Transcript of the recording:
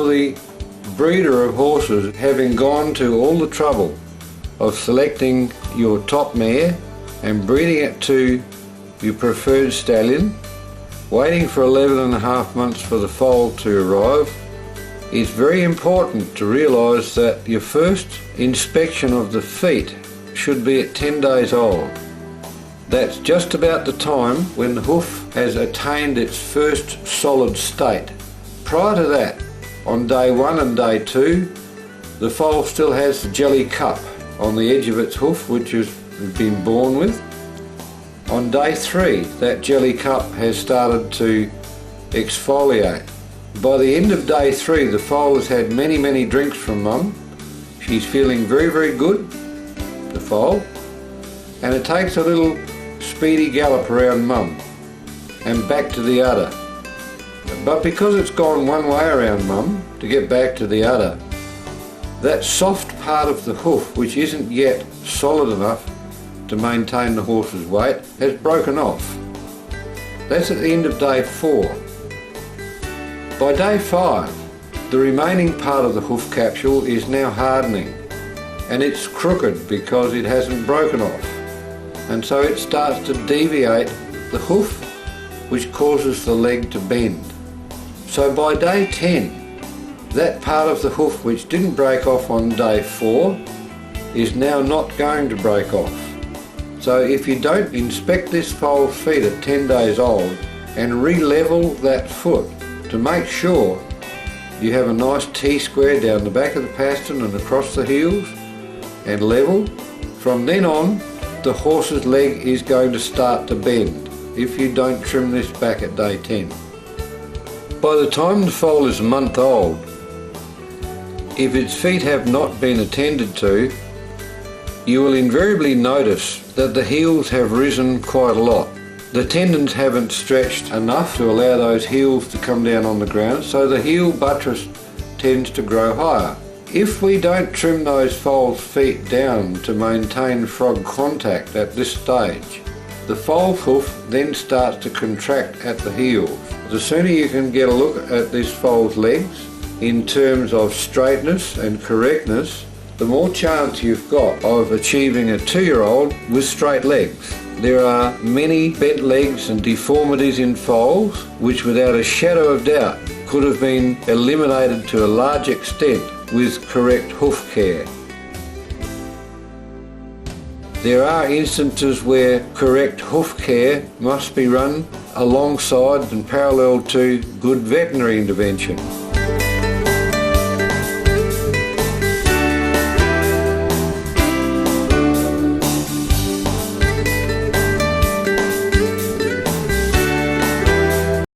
the breeder of horses, having gone to all the trouble of selecting your top mare and breeding it to your preferred stallion, waiting for 11.5 months for the foal to arrive, it's very important to realise that your first inspection of the feet should be at 10 days old. That's just about the time when the hoof has attained its first solid state. Prior to that, on day 1 and day 2, the foal still has the jelly cup on the edge of its hoof, which has been born with. On day 3, that jelly cup has started to exfoliate. By the end of day 3, the foal has had many drinks from mum. She's feeling very good, the foal, and it takes a little speedy gallop around mum and back to the udder. But because it's gone one way around mum to get back to the udder, that soft part of the hoof, which isn't yet solid enough to maintain the horse's weight, has broken off. That's at the end of day 4. By day 5, the remaining part of the hoof capsule is now hardening, and it's crooked because it hasn't broken off, and so it starts to deviate the hoof, which causes the leg to bend. So by day 10, that part of the hoof which didn't break off on day 4 is now not going to break off. So if you don't inspect this foal's feet at 10 days old and re-level that foot to make sure you have a nice T-square down the back of the pastern and across the heels and level, from then on the horse's leg is going to start to bend if you don't trim this back at day 10. By the time the foal is a month old, if its feet have not been attended to, you will invariably notice that the heels have risen quite a lot. The tendons haven't stretched enough to allow those heels to come down on the ground, so the heel buttress tends to grow higher. If we don't trim those foal's feet down to maintain frog contact at this stage, the foal's hoof then starts to contract at the heels. The sooner you can get a look at this foal's legs in terms of straightness and correctness, the more chance you've got of achieving a 2-year-old with straight legs. There are many bent legs and deformities in foals which without a shadow of doubt could have been eliminated to a large extent with correct hoof care. There are instances where correct hoof care must be run alongside and parallel to good veterinary intervention.